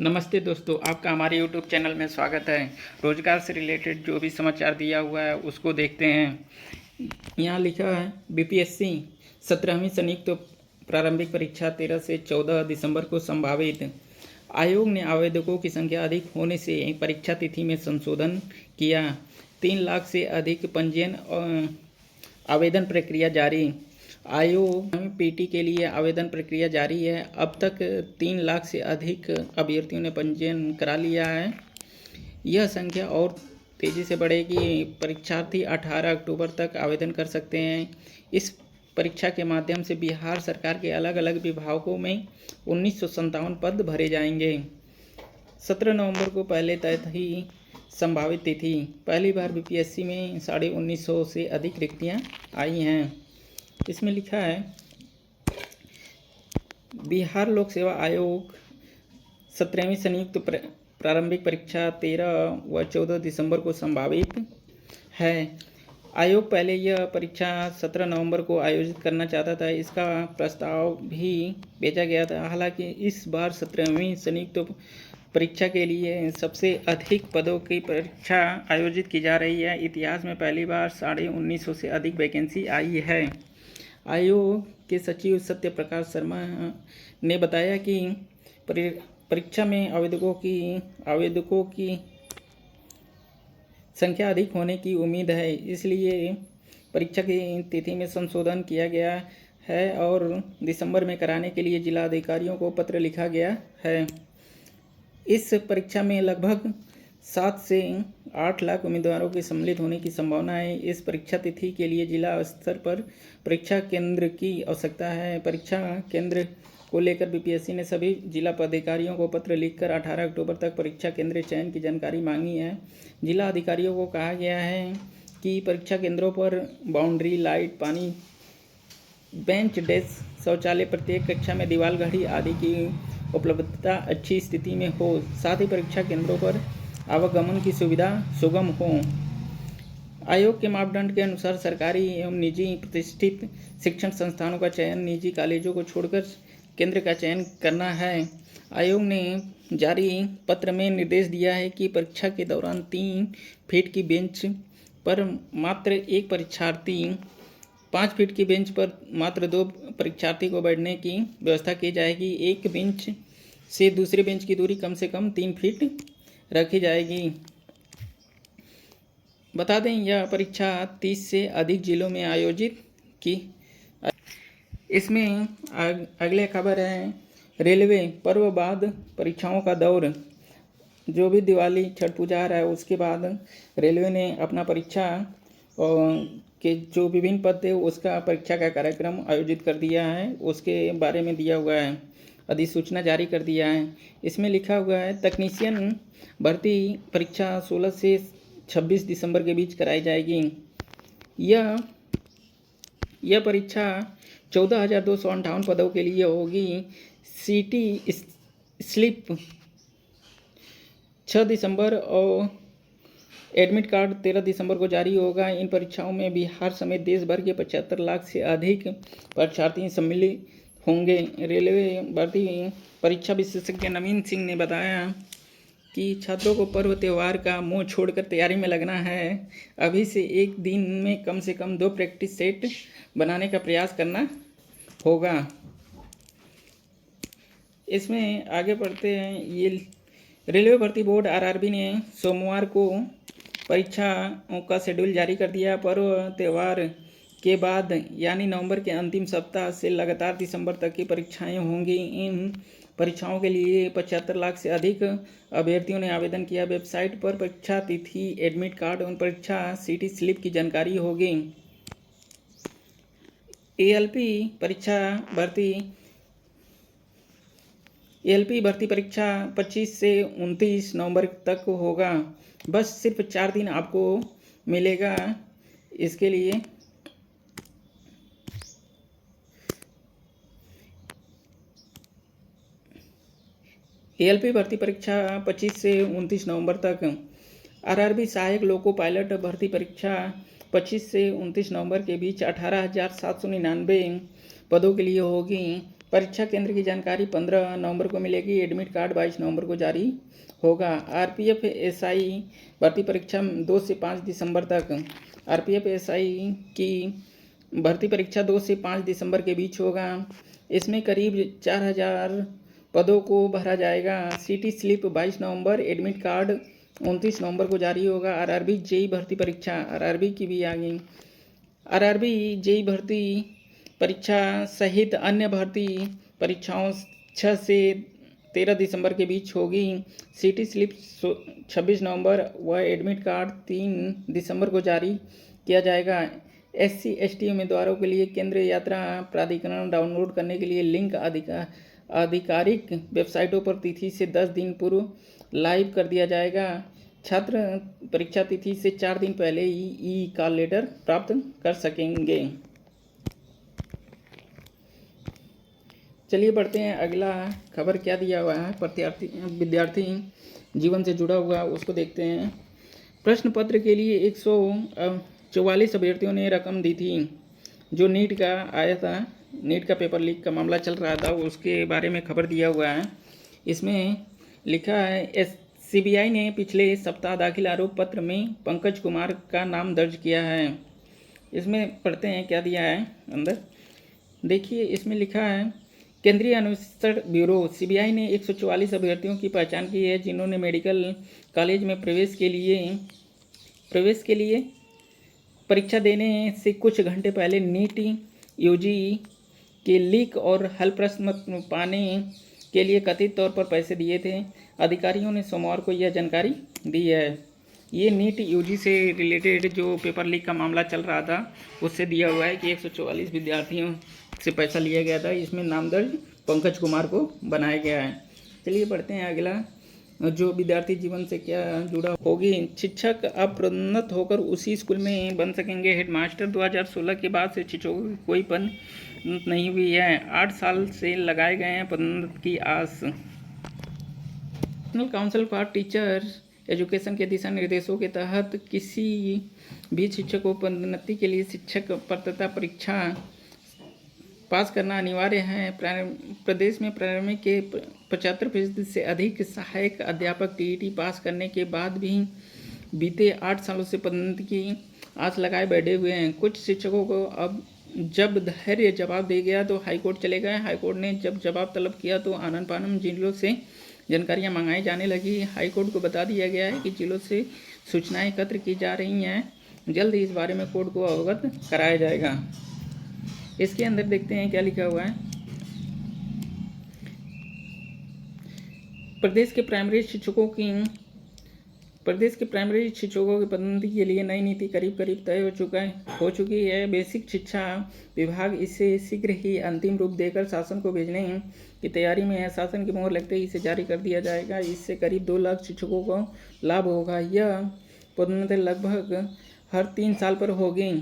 नमस्ते दोस्तों, आपका हमारे यूट्यूब चैनल में स्वागत है। रोजगार से रिलेटेड जो भी समाचार दिया हुआ है उसको देखते हैं। यहाँ लिखा है बीपीएससी 17वीं संयुक्त प्रारंभिक परीक्षा 13 से 14 दिसंबर को संभावित। आयोग ने आवेदकों की संख्या अधिक होने से परीक्षा तिथि में संशोधन किया। 3 लाख से अधिक पंजीयन आवेदन प्रक्रिया जारी। आयोग पीटी के लिए आवेदन प्रक्रिया जारी है। अब तक 3 लाख से अधिक अभ्यर्थियों ने पंजीयन करा लिया है। यह संख्या और तेज़ी से बढ़ेगी। परीक्षार्थी 18 अक्टूबर तक आवेदन कर सकते हैं। इस परीक्षा के माध्यम से बिहार सरकार के अलग अलग विभागों में 1957 पद भरे जाएंगे। 17 नवंबर को पहले तय थी संभावित तिथि। पहली बार बीपीएससी में 1950 से अधिक रिक्तियां आई हैं। इसमें लिखा है बिहार लोक सेवा आयोग 17वीं संयुक्त प्रारंभिक परीक्षा 13 व 14 दिसंबर को संभावित है। आयोग पहले यह परीक्षा 17 नवंबर को आयोजित करना चाहता था। इसका प्रस्ताव भी भेजा गया था। हालांकि इस बार 17वीं संयुक्त परीक्षा के लिए सबसे अधिक पदों की परीक्षा आयोजित की जा रही है। इतिहास में पहली बार 1950 से अधिक वैकेंसी आई है। आयोग के सचिव सत्य प्रकाश शर्मा ने बताया कि परीक्षा में आवेदकों की संख्या अधिक होने की उम्मीद है, इसलिए परीक्षा की तिथि में संशोधन किया गया है और दिसंबर में कराने के लिए जिला अधिकारियों को पत्र लिखा गया है। इस परीक्षा में लगभग 7 से 8 लाख उम्मीदवारों के सम्मिलित होने की संभावना है। इस परीक्षा तिथि के लिए जिला स्तर पर परीक्षा केंद्र की आवश्यकता है। परीक्षा केंद्र को लेकर बीपीएससी ने सभी जिला पदाधिकारियों को पत्र लिखकर 18 अक्टूबर तक परीक्षा केंद्र चयन की जानकारी मांगी है। जिला अधिकारियों को कहा गया है कि परीक्षा केंद्रों पर बाउंड्री, लाइट, पानी, बेंच, डेस्क, शौचालय, प्रत्येक कक्षा में दीवार घड़ी आदि की उपलब्धता अच्छी स्थिति में हो। साथ ही परीक्षा केंद्रों पर आवागमन की सुविधा सुगम हो। आयोग के मापदंड के अनुसार सरकारी एवं निजी प्रतिष्ठित शिक्षण संस्थानों का चयन निजी कॉलेजों को छोड़कर केंद्र का चयन करना है। आयोग ने जारी पत्र में निर्देश दिया है कि परीक्षा के दौरान 3 फीट की बेंच पर मात्र 1 परीक्षार्थी, 5 फीट की बेंच पर मात्र 2 परीक्षार्थी को बैठने की व्यवस्था की जाएगी। एक बेंच से दूसरे बेंच की दूरी कम से कम 3 फीट रखी जाएगी। बता दें यह परीक्षा 30 से अधिक जिलों में आयोजित की। इसमें अगले खबर है रेलवे पर्व बाद परीक्षाओं का दौर। जो भी दिवाली, छठ पूजा आ रहा है उसके बाद रेलवे ने अपना परीक्षा के जो विभिन्न पद थे उसका परीक्षा का कार्यक्रम आयोजित कर दिया है। उसके बारे में दिया हुआ है, अधिसूचना जारी कर दिया है। इसमें लिखा हुआ है तकनीशियन भर्ती परीक्षा 16 से 26 दिसंबर के बीच कराई जाएगी। यह परीक्षा 14,258 पदों के लिए होगी। सीटी स्लिप 6 दिसंबर और एडमिट कार्ड 13 दिसंबर को जारी होगा। इन परीक्षाओं में बिहार समेत देश भर के 75 लाख से अधिक परीक्षार्थी सम्मिलित होंगे। रेलवे भर्ती परीक्षा विशेषज्ञ नवीन सिंह ने बताया कि छात्रों को पर्व त्यौहार का मुंह छोड़कर तैयारी में लगना है। अभी से एक दिन में कम से कम 2 प्रैक्टिस सेट बनाने का प्रयास करना होगा। इसमें आगे बढ़ते हैं। ये रेलवे भर्ती बोर्ड आरआरबी ने सोमवार को परीक्षाओं का शेड्यूल जारी कर दिया। पर्व त्यौहार के बाद यानी नवंबर के अंतिम सप्ताह से लगातार दिसंबर तक की परीक्षाएं होंगी। इन परीक्षाओं के लिए 75 लाख से अधिक अभ्यर्थियों ने आवेदन किया। वेबसाइट पर परीक्षा तिथि, एडमिट कार्ड और परीक्षा सीटी स्लिप की जानकारी होगी। एएलपी भर्ती परीक्षा 25 से 29 नवंबर तक होगा। बस सिर्फ 4 दिन आपको मिलेगा इसके लिए। एएलपी भर्ती परीक्षा 25 से 29 नवंबर तक। आरआरबी सहायक लोको पायलट भर्ती परीक्षा 25 से 29 नवंबर के बीच 18,799 पदों के लिए होगी। परीक्षा केंद्र की जानकारी 15 नवंबर को मिलेगी। एडमिट कार्ड 22 नवंबर को जारी होगा। आरपीएफ एसआई भर्ती परीक्षा 2 से 5 दिसंबर तक। आरपीएफ एसआई की भर्ती परीक्षा 2 से 5 दिसंबर के बीच होगा। इसमें करीब 4000 पदों को भरा जाएगा। सीटी स्लिप 22 नवंबर, एडमिट कार्ड 29 नवंबर को जारी होगा। आरआरबी जेई भर्ती परीक्षा, आरआरबी की भी आ गई। आरआरबी जेई भर्ती परीक्षा सहित अन्य भर्ती परीक्षाओं 6 से 13 दिसंबर के बीच होगी। सीटी स्लिप 26 नवंबर व एडमिट कार्ड 3 दिसंबर को जारी किया जाएगा। SC ST उम्मीदवारों के लिए केंद्र यात्रा प्राधिकरण डाउनलोड करने के लिए लिंक आधिकारिक वेबसाइटों पर तिथि से 10 दिन पूर्व लाइव कर दिया जाएगा। छात्र परीक्षा तिथि से 4 दिन पहले ही ई कॉल लेटर प्राप्त कर सकेंगे। चलिए बढ़ते हैं, अगला खबर क्या दिया हुआ है विद्यार्थी जीवन से जुड़ा हुआ उसको देखते हैं। प्रश्न पत्र के लिए 144 अभ्यर्थियों ने रकम दी थी। जो नीट का आया था, नीट का पेपर लीक का मामला चल रहा था, उसके बारे में खबर दिया हुआ है। इसमें लिखा है CBI ने पिछले सप्ताह दाखिल आरोप पत्र में पंकज कुमार का नाम दर्ज किया है। इसमें पढ़ते हैं क्या दिया है अंदर। देखिए इसमें लिखा है, केंद्रीय अन्वेषण ब्यूरो CBI ने 144 अभ्यर्थियों की पहचान की है जिन्होंने मेडिकल कॉलेज में प्रवेश के लिए परीक्षा देने से कुछ घंटे पहले नीट यूजी के लीक और हल प्रश्न पाने के लिए कथित तौर पर पैसे दिए थे। अधिकारियों ने सोमवार को यह जानकारी दी है। ये नीट यूजी से रिलेटेड जो पेपर लीक का मामला चल रहा था उससे दिया हुआ है कि 144 विद्यार्थियों से पैसा लिया गया था। इसमें नाम दर्ज पंकज कुमार को बनाया गया है। चलिए पढ़ते हैं अगला, जो विद्यार्थी जीवन से क्या जुड़ा होगी। शिक्षक अब प्रोन्नत होकर उसी स्कूल में बन सकेंगे हेडमास्टर। 2016 के बाद से शिक्षकों की कोई पद नहीं हुई है। 8 साल से लगाए गए हैं पदोन्नति की आस। National Council for Teacher Education के दिशा निर्देशों के तहत किसी भी शिक्षक को पदोन्नति के लिए शिक्षक पात्रता परीक्षा पास करना अनिवार्य है। प्रदेश में प्रारंभिक के 75% से अधिक सहायक अध्यापक TET पास करने के बाद भी बीते 8 सालों से पदोन्नति की आस लगाए बैठे हुए हैं। कुछ शिक्षकों को अब जब धैर्य जवाब दे गया तो हाईकोर्ट चले गए। हाईकोर्ट ने जब जवाब तलब किया तो आनन फानन जिलों से जानकारियां मंगाई जाने लगी। हाईकोर्ट को बता दिया गया है कि जिलों से सूचनाएं एकत्र की जा रही हैं। जल्द ही इस बारे में कोर्ट को अवगत कराया जाएगा। इसके अंदर देखते हैं क्या लिखा हुआ है। प्रदेश के प्राइमरी शिक्षकों की पदोन्नति के लिए नई नीति करीब तय हो चुकी है। बेसिक शिक्षा विभाग इसे शीघ्र ही अंतिम रूप देकर शासन को भेजने की तैयारी में है। शासन की मोहर लगते ही इसे जारी कर दिया जाएगा। इससे करीब 2 लाख शिक्षकों को लाभ होगा। यह पदोन्नति लगभग हर 3 साल पर होगी।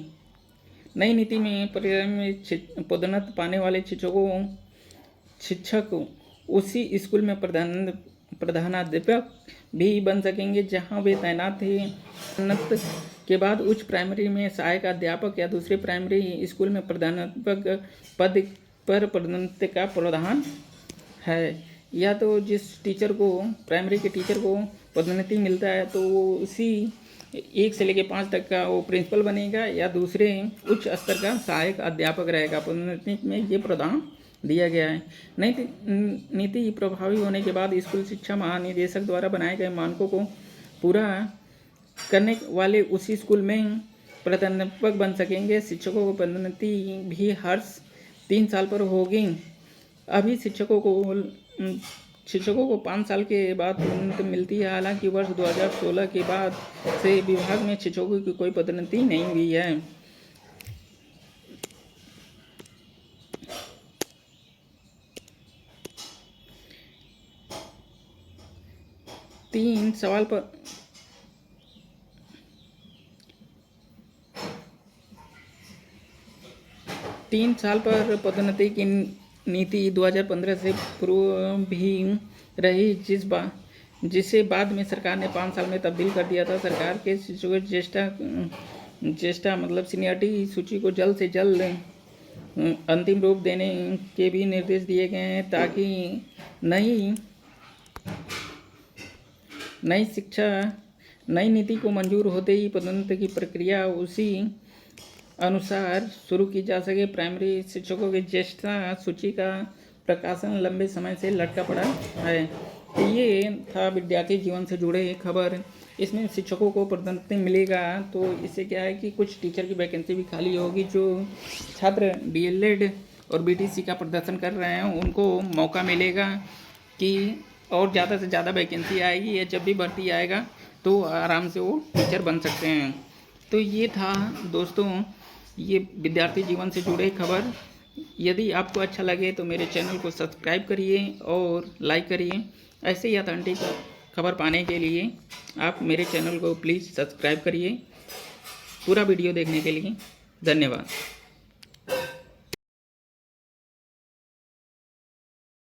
नई नीति में पदोन्नति पाने वाले शिक्षक उसी स्कूल में प्रधानाध्यापक भी बन सकेंगे जहां वे तैनात थे। पदोन्नति के बाद उच्च प्राइमरी में सहायक अध्यापक या दूसरे प्राइमरी स्कूल में प्रधानाध्यापक पद पर पदोन्नति का प्रावधान है। या तो जिस टीचर को, प्राइमरी के टीचर को पदोन्नति मिलता है तो वो उसी 1 से लेकर 5 तक का वो प्रिंसिपल बनेगा या दूसरे उच्च स्तर का सहायक अध्यापक रहेगा। पदोन्नति में ये प्रावधान दिया गया है। नई नीति प्रभावी होने के बाद स्कूल शिक्षा महानिदेशक द्वारा बनाए गए मानकों को पूरा करने वाले उसी स्कूल में प्रधानाध्यापक बन सकेंगे। शिक्षकों को पदोन्नति भी हर 3 साल पर होगी। अभी शिक्षकों को 5 साल के बाद पदोन्नति मिलती है। हालांकि वर्ष 2016 के बाद से विभाग में शिक्षकों की कोई पदोन्नति नहीं हुई है। तीन साल पर पदोन्नति की नीति 2015 से पूर्व भी रही, जिसे बाद में सरकार ने 5 साल में तब्दील कर दिया था। सरकार के शिक्षकों ज्येष्ठा मतलब सीनियरिटी सूची को जल्द से जल्द अंतिम रूप देने के भी निर्देश दिए गए हैं, ताकि नई नीति को मंजूर होते ही पदोन्नति की प्रक्रिया उसी अनुसार शुरू की जा सके। प्राइमरी शिक्षकों की ज्येष्ठता सूची का प्रकाशन लंबे समय से लटका पड़ा है। तो ये था विद्यार्थी जीवन से जुड़े खबर। इसमें शिक्षकों को पदोन्नति मिलेगा, तो इससे क्या है कि कुछ टीचर की वैकेंसी भी खाली होगी। जो छात्र डीएलएड और बीटीसी का प्रदर्शन कर रहे हैं उनको मौका मिलेगा कि और ज़्यादा से ज़्यादा वैकेंसी आएगी, या जब भी भर्ती आएगा तो आराम से वो टीचर बन सकते हैं। तो ये था दोस्तों ये विद्यार्थी जीवन से जुड़े खबर। यदि आपको अच्छा लगे तो मेरे चैनल को सब्सक्राइब करिए और लाइक करिए। ऐसे ही ऑथेंटिक खबर पाने के लिए आप मेरे चैनल को प्लीज़ सब्सक्राइब करिए। पूरा वीडियो देखने के लिए धन्यवाद।